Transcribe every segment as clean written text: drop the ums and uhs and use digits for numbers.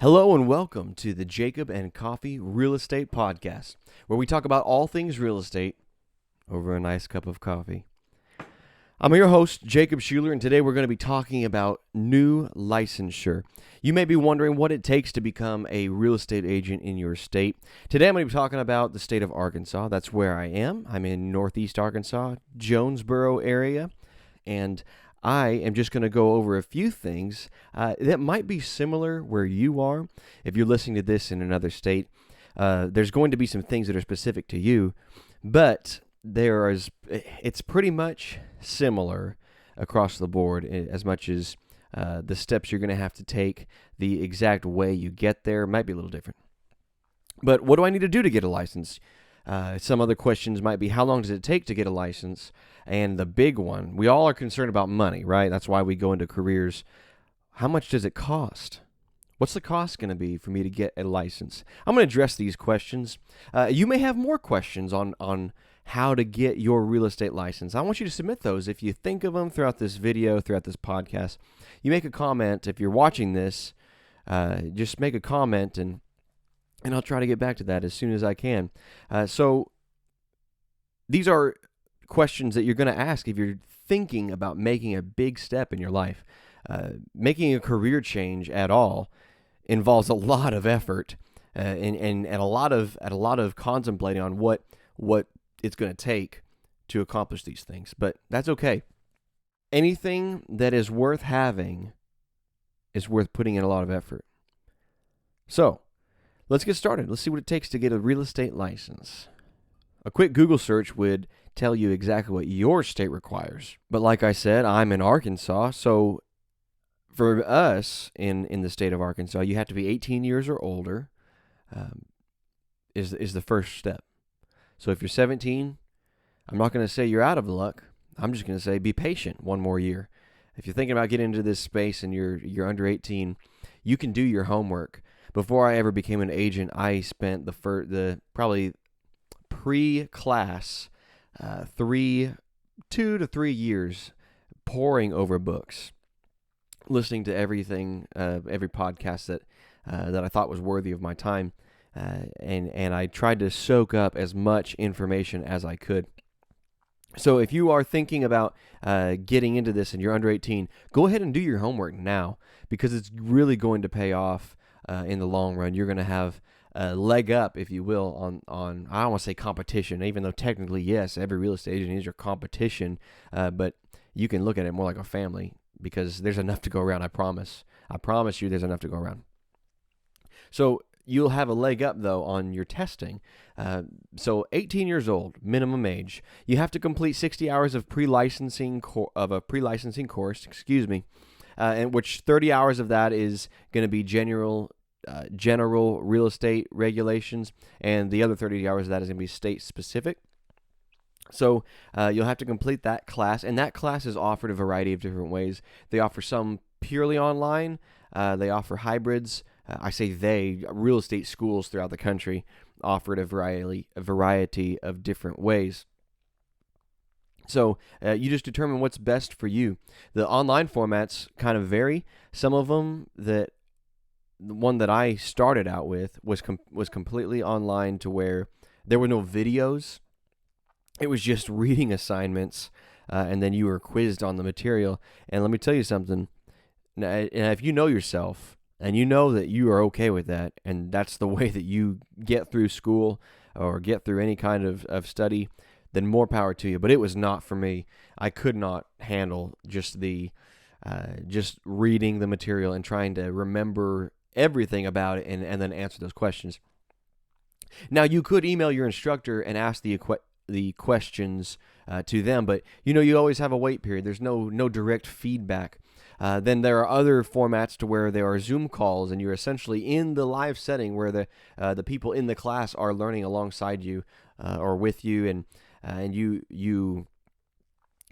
Hello and welcome to the Jacob and Coffee Real Estate Podcast, where we talk about all things real estate over a nice cup of coffee. I'm your host, Jacob Schuler, and today we're going to be talking about new licensure. You may be wondering what it takes to become a real estate agent in your state. Today I'm going to be talking about the state of Arkansas. That's where I am. I'm in Northeast Arkansas, Jonesboro area, and I am just going to go over a few things that might be similar where you are. If you're listening to this in another state, there's going to be some things that are specific to you, but it's pretty much similar across the board as much as the steps you're going to have to take, the exact way you get there might be a little different. But what do I need to do to get a license? Some other questions might be, how long does it take to get a license? And the big one, we all are concerned about money, right? That's why we go into careers. How much does it cost? What's the cost going to be for me to get a license? I'm going to address these questions. You may have more questions on how to get your real estate license. I want you to submit those. If you think of them throughout this video, throughout this podcast, you make a comment. If you're watching this, just make a comment and I'll try to get back to that as soon as I can. So these are questions that you're going to ask if you're thinking about making a big step in your life. Making a career change at all involves a lot of effort and a lot of contemplating on what it's going to take to accomplish these things. But that's okay. Anything that is worth having is worth putting in a lot of effort. So let's get started. Let's see what it takes to get a real estate license. A quick Google search would tell you exactly what your state requires. But like I said, I'm in Arkansas, so for us in the state of Arkansas, you have to be 18 years or older is the first step. So if you're 17, I'm not going to say you're out of luck. I'm just going to say be patient one more year. If you're thinking about getting into this space and you're under 18, you can do your homework. Before I ever became an agent, I spent the probably pre-class 2 to 3 years poring over books, listening to everything, every podcast that I thought was worthy of my time, and I tried to soak up as much information as I could. So if you are thinking about getting into this and you're under 18, go ahead and do your homework now, because it's really going to pay off in the long run. You're going to have a leg up, if you will, on I don't want to say competition, even though technically, yes, every real estate agent is your competition, but you can look at it more like a family, because there's enough to go around, I promise. I promise you there's enough to go around. So you'll have a leg up, though, on your testing. So 18 years old, minimum age. You have to complete 60 hours of pre-licensing course, and which 30 hours of that is going to be general real estate regulations, and the other 30 hours of that is going to be state specific. So you'll have to complete that class, and that class is offered a variety of different ways. They offer some purely online. They offer hybrids. Real estate schools throughout the country offered a variety of different ways. So you just determine what's best for you. The online formats kind of vary. Some of them, the one that I started out with was completely online, to where there were no videos. It was just reading assignments, and then you were quizzed on the material. And let me tell you something. Now, if you know yourself, and you know that you are okay with that, and that's the way that you get through school or get through any kind of study, then more power to you. But it was not for me. I could not handle just reading the material and trying to remember everything about it and then answer those questions. Now, you could email your instructor and ask the questions to them, but you always have a wait period. There's no direct feedback. Then there are other formats to where there are Zoom calls, and you're essentially in the live setting where the people in the class are learning alongside you or with you, and you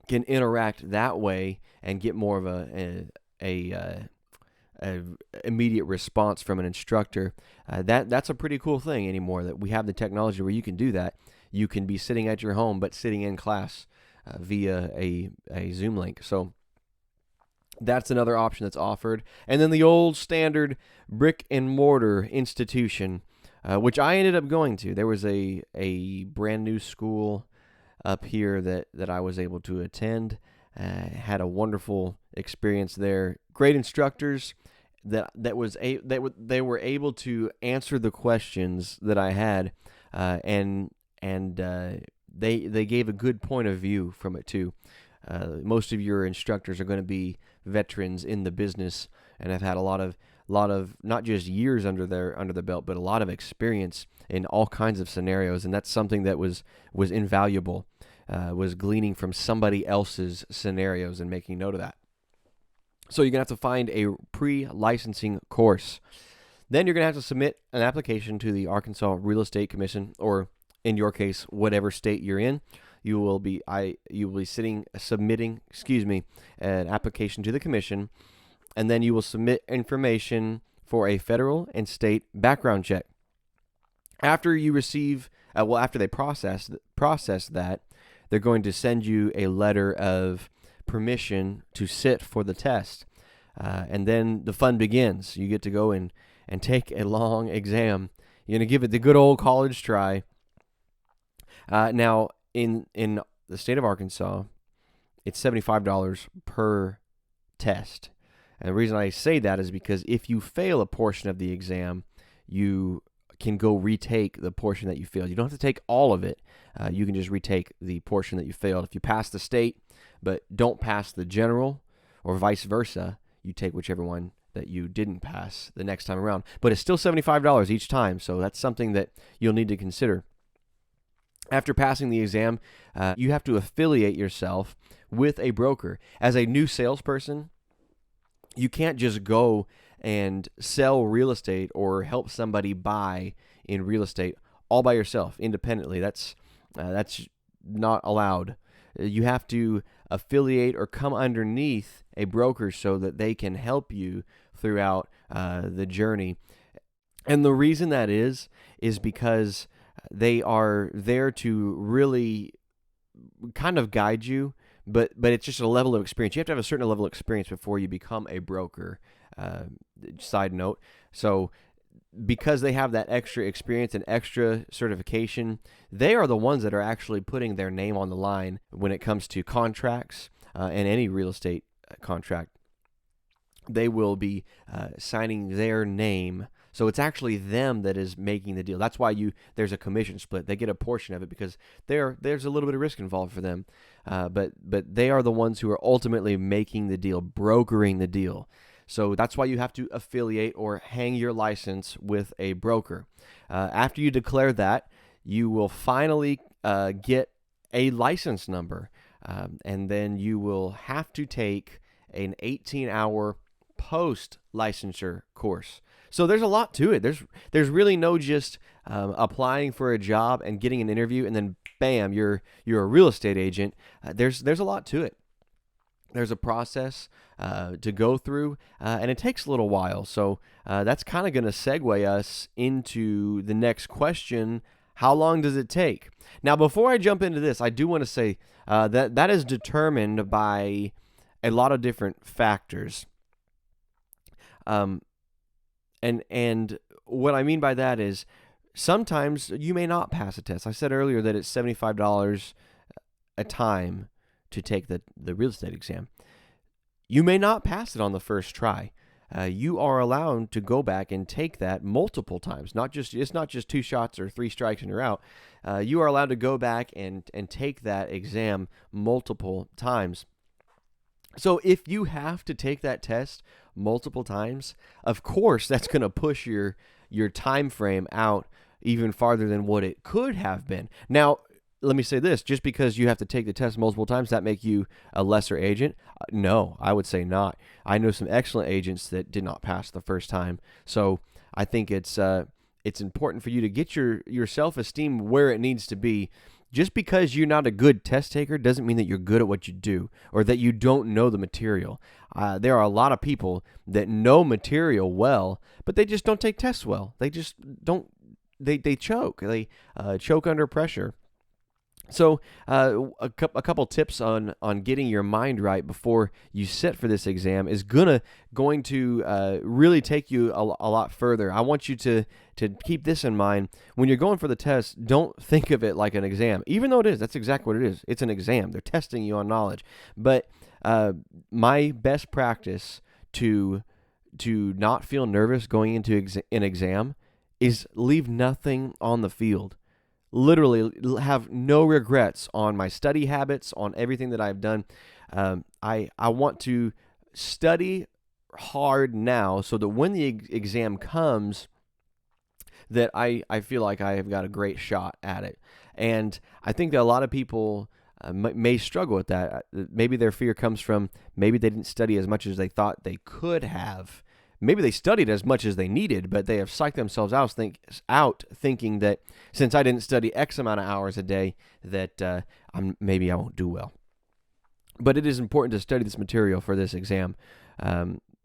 can interact that way and get more of a immediate response from an instructor. That's a pretty cool thing anymore, that we have the technology where you can do that. You can be sitting at your home but sitting in class via a Zoom link. So That's another option that's offered. And then the old standard brick and mortar institution, which I ended up going to. There was a brand new school up here that I was able to attend. Had a wonderful experience there. Great instructors they were able to answer the questions that I had, and they gave a good point of view from it too. Most of your instructors are going to be veterans in the business and have had a lot of not just years under their belt, but a lot of experience in all kinds of scenarios, and that's something that was invaluable. Was gleaning from somebody else's scenarios and making note of that. So you're going to have to find a pre-licensing course. Then you're going to have to submit an application to the Arkansas Real Estate Commission, or in your case, whatever state you're in. You will be submitting an application to the commission, and then you will submit information for a federal and state background check. After you receive, after they process that, they're going to send you a letter of permission to sit for the test. And then the fun begins. You get to go and take a long exam. You're going to give it the good old college try. Now, in the state of Arkansas, it's $75 per test. And the reason I say that is because if you fail a portion of the exam, you can go retake the portion that you failed. You don't have to take all of it. You can just retake the portion that you failed. If you pass the state but don't pass the general, or vice versa, you take whichever one that you didn't pass the next time around. But it's still $75 each time, so that's something that you'll need to consider. After passing the exam, you have to affiliate yourself with a broker. As a new salesperson, you can't just go and sell real estate or help somebody buy in real estate all by yourself, independently. That's not allowed. You have to affiliate or come underneath a broker so that they can help you throughout the journey. And the reason that is because they are there to really kind of guide you, but it's just a level of experience. You have to have a certain level of experience before you become a broker. Side note. So because they have that extra experience and extra certification, they are the ones that are actually putting their name on the line when it comes to contracts and any real estate contract. They will be signing their name. So it's actually them that is making the deal. That's why there's a commission split. They get a portion of it because there's a little bit of risk involved for them. But they are the ones who are ultimately making the deal, brokering the deal. So that's why you have to affiliate or hang your license with a broker. After you declare that, you will finally get a license number. And then you will have to take an 18-hour post-licensure course. So there's a lot to it. There's really no just applying for a job and getting an interview and then bam, you're a real estate agent. There's a lot to it. There's a process to go through, and it takes a little while. So that's kind of going to segue us into the next question. How long does it take? Now, before I jump into this, I do want to say that is determined by a lot of different factors. And what I mean by that is sometimes you may not pass a test. I said earlier that it's $75 a time to take the real estate exam. You may not pass it on the first try. You are allowed to go back and take that multiple times. It's not just 2 shots or 3 strikes and you're out. You are allowed to go back and take that exam multiple times. So if you have to take that test multiple times, of course that's going to push your time frame out even farther than what it could have been. Now, let me say this, just because you have to take the test multiple times, that make you a lesser agent? No, I would say not. I know some excellent agents that did not pass the first time. So I think it's important for you to get your self-esteem where it needs to be. Just because you're not a good test taker doesn't mean that you're good at what you do or that you don't know the material. There are a lot of people that know material well, but they just don't take tests well. They just don't, they choke. They choke under pressure. So, a couple tips on getting your mind right before you sit for this exam is going to really take you a lot further. I want you to keep this in mind when you're going for the test. Don't think of it like an exam, even though it is. That's exactly what it is. It's an exam. They're testing you on knowledge. But my best practice to not feel nervous going into an exam is leave nothing on the field. Literally have no regrets on my study habits, on everything that I've done. I want to study hard now so that when the exam comes, that I feel like I have got a great shot at it. And I think that a lot of people may struggle with that. Maybe their fear comes from maybe they didn't study as much as they thought they could have. Maybe they studied as much as they needed, but they have psyched themselves out thinking that since I didn't study X amount of hours a day, that maybe I won't do well. But it is important to study this material for this exam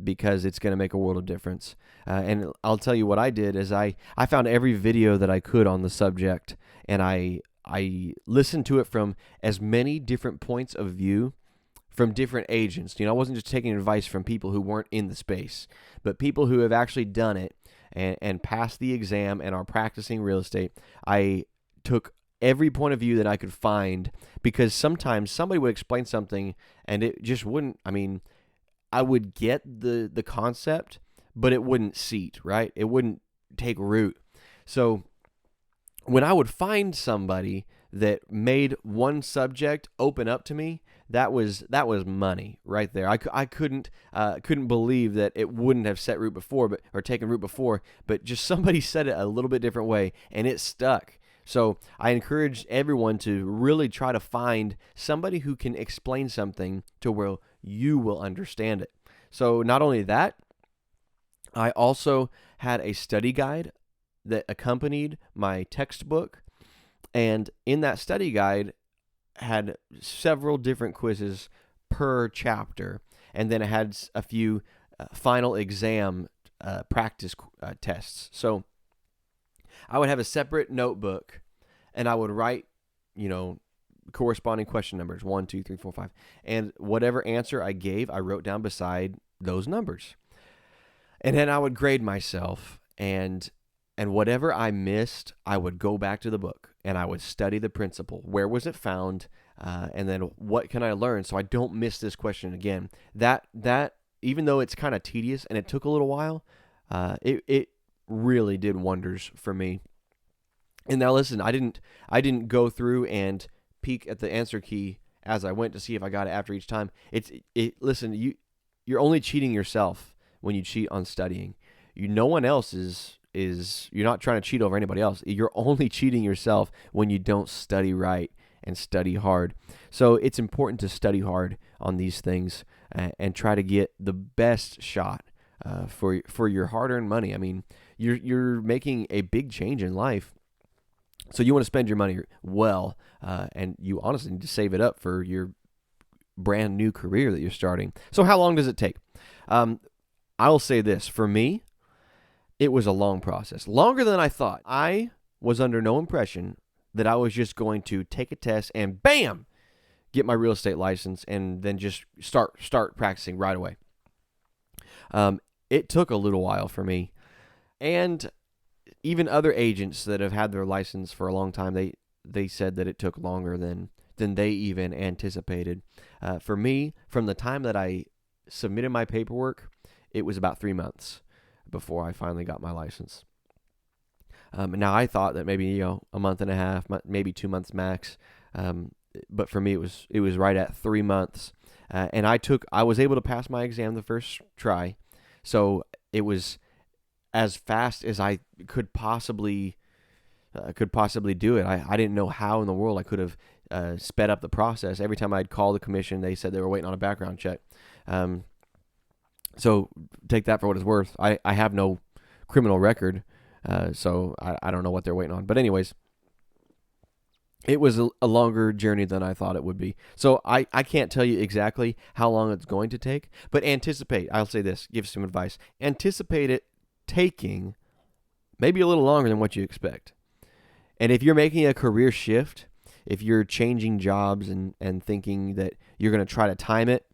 because it's going to make a world of difference. And I'll tell you what I did is I found every video that I could on the subject, and I listened to it from as many different points of view from different agents. I wasn't just taking advice from people who weren't in the space, but people who have actually done it and passed the exam and are practicing real estate. I took every point of view that I could find because sometimes somebody would explain something and it just wouldn't, I would get the concept, but it wouldn't seat, right? It wouldn't take root. So when I would find somebody that made one subject open up to me, that was money right there. I couldn't believe that it wouldn't have set root before, or taken root before, but just somebody said it a little bit different way, and it stuck. So I encourage everyone to really try to find somebody who can explain something to where you will understand it. So not only that, I also had a study guide that accompanied my textbook, and in that study guide had several different quizzes per chapter, and then it had a few final exam practice tests. So I would have a separate notebook, and I would write, corresponding question numbers, 1, 2, 3, 4, 5, and whatever answer I gave, I wrote down beside those numbers. And then I would grade myself, and whatever I missed, I would go back to the book and I would study the principle. Where was it found? And then what can I learn so I don't miss this question again? That even though it's kind of tedious and it took a little while, it really did wonders for me. And now listen, I didn't go through and peek at the answer key as I went to see if I got it after each time. Listen, you're only cheating yourself when you cheat on studying. No one else is you're not trying to cheat over anybody else. You're only cheating yourself when you don't study right and study hard. So it's important to study hard on these things and try to get the best shot for your hard-earned money. You're making a big change in life, so you want to spend your money well, and you honestly need to save it up for your brand new career that you're starting. So how long does it take? I'll say this, for me, it was a long process, longer than I thought. I was under no impression that I was just going to take a test and bam, get my real estate license and then just start practicing right away. It took a little while for me, and even other agents that have had their license for a long time, they said that it took longer than they even anticipated. For me, from the time that I submitted my paperwork, it was about 3 months before I finally got my license. Now I thought that maybe a month and a half, maybe 2 months max, but for me it was right at 3 months, and I was able to pass my exam the first try, so it was as fast as I could possibly do it. I didn't know how in the world I could have sped up the process. Every time I'd call the commission, they said they were waiting on a background check. So take that for what it's worth. I have no criminal record, so I don't know what they're waiting on. But anyways, it was a longer journey than I thought it would be. So I can't tell you exactly how long it's going to take, but anticipate. I'll say this, give some advice. Anticipate it taking maybe a little longer than what you expect. And if you're making a career shift, if you're changing jobs and thinking that you're going to try to time it,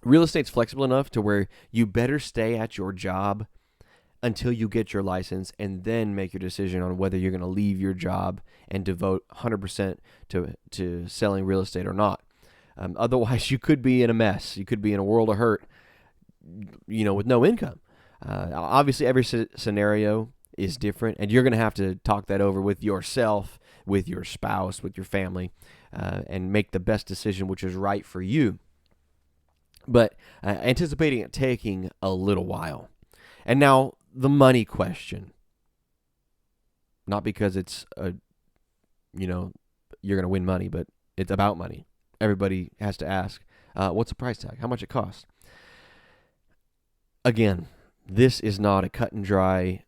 real estate's flexible enough to where you better stay at your job until you get your license and then make your decision on whether you're going to leave your job and devote 100% to selling real estate or not. Otherwise, you could be in a mess. You could be in a world of hurt, with no income. Obviously, every scenario is different, and you're going to have to talk that over with yourself, with your spouse, with your family, and make the best decision which is right for you. But anticipating it taking a little while. And now the money question. Not because it's you're going to win money, but it's about money. Everybody has to ask, what's the price tag? How much it costs? Again, this is not a cut and dry,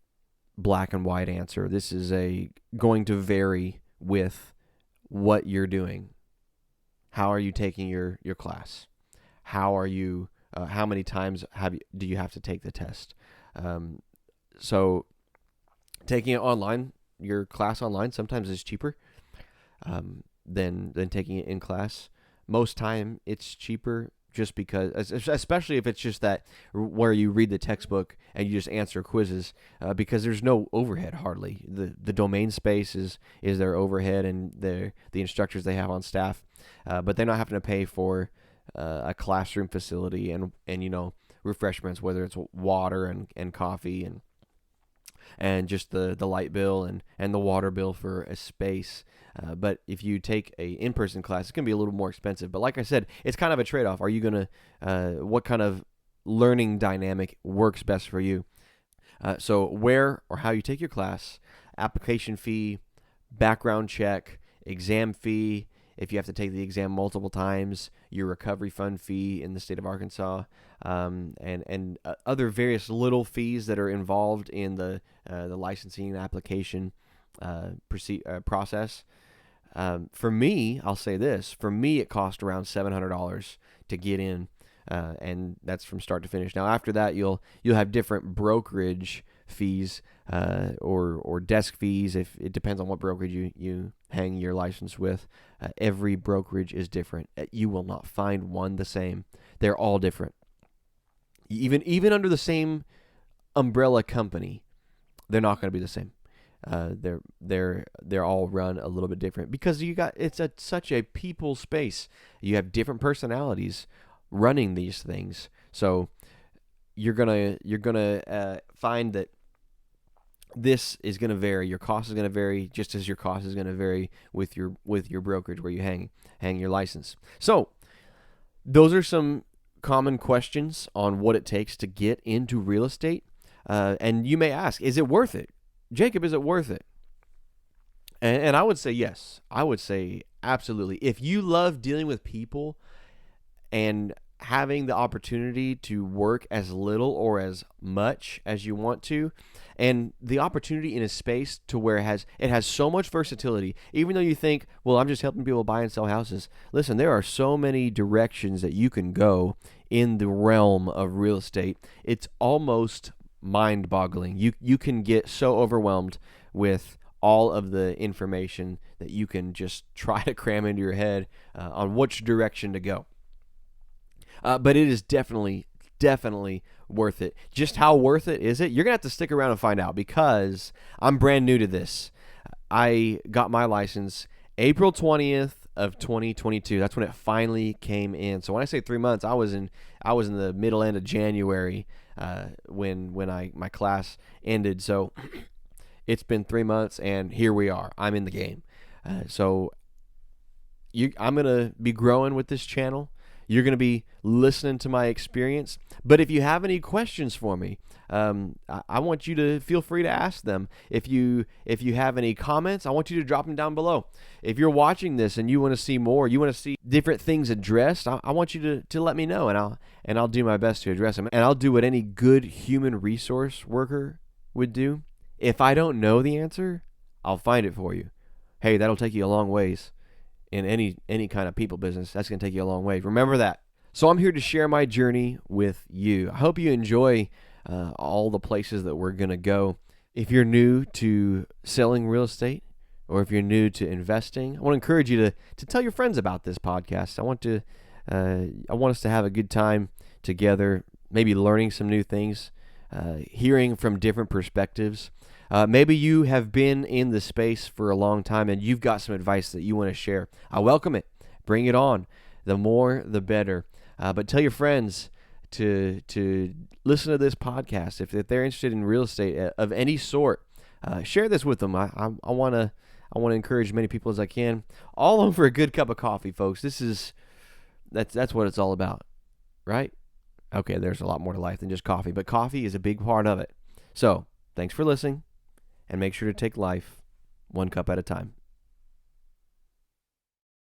black and white answer. This is going to vary with what you're doing. How are you taking your class? How are you? How many times do you have to take the test? So taking it online, your class online, sometimes is cheaper than taking it in class. Most time it's cheaper just because, especially if it's just that where you read the textbook and you just answer quizzes, because there's no overhead hardly. The domain space is their overhead and the instructors they have on staff, but they're not having to pay for a classroom facility and refreshments, whether it's water and coffee and just the light bill and the water bill for a space. But if you take a in-person class, it's going to be a little more expensive. But like I said, it's kind of a trade-off. Are you going to, what kind of learning dynamic works best for you? So where or how you take your class, application fee, background check, exam fee, if you have to take the exam multiple times, your recovery fund fee in the state of Arkansas, and other various little fees that are involved in the licensing application process. For me, I'll say this. For me, it cost around $700 to get in, and that's from start to finish. Now, after that, you'll have different brokerage fees or desk fees. If it depends on what brokerage you hang your license with. Every brokerage is different. You will not find one the same. They're all different. Even under the same umbrella company, they're not going to be the same. They're all run a little bit different because it's such a people space. You have different personalities running these things, so you're gonna find that this is going to vary. Your cost is going to vary, just as your cost is going to vary with your brokerage where you hang your license. So those are some common questions on what it takes to get into real estate. And you may ask, is it worth it? Jacob, is it worth it? And I would say yes. I would say absolutely. If you love dealing with people and having the opportunity to work as little or as much as you want to, and the opportunity in a space to where it has so much versatility, even though you think, well, I'm just helping people buy and sell houses. Listen, there are so many directions that you can go in the realm of real estate. It's almost mind-boggling. You can get so overwhelmed with all of the information that you can just try to cram into your head on which direction to go. But it is definitely worth it. Just how worth it is it? You're going to have to stick around and find out because I'm brand new to this. I got my license April 20th of 2022. That's when it finally came in. So when I say 3 months, I was in the middle end of January when my class ended. So it's been 3 months and here we are. I'm in the game. So I'm going to be growing with this channel. You're going to be listening to my experience. But if you have any questions for me, I want you to feel free to ask them. If you have any comments, I want you to drop them down below. If you're watching this and you want to see more, you want to see different things addressed, I want you to let me know, and I'll do my best to address them. And I'll do what any good human resource worker would do. If I don't know the answer, I'll find it for you. Hey, that'll take you a long ways. In any kind of people business, that's going to take you a long way. Remember that. So I'm here to share my journey with you. I hope you enjoy all the places that we're going to go. If you're new to selling real estate, or if you're new to investing, I want to encourage you to tell your friends about this podcast. I want us to have a good time together, maybe learning some new things, hearing from different perspectives. Maybe you have been in the space for a long time and you've got some advice that you want to share. I welcome it. Bring it on. The more, the better. But tell your friends to listen to this podcast if they're interested in real estate of any sort. Share this with them. I want to encourage as many people as I can. All over a good cup of coffee, folks. That's what it's all about, right? Okay, there's a lot more to life than just coffee, but coffee is a big part of it. So, thanks for listening, and make sure to take life one cup at a time.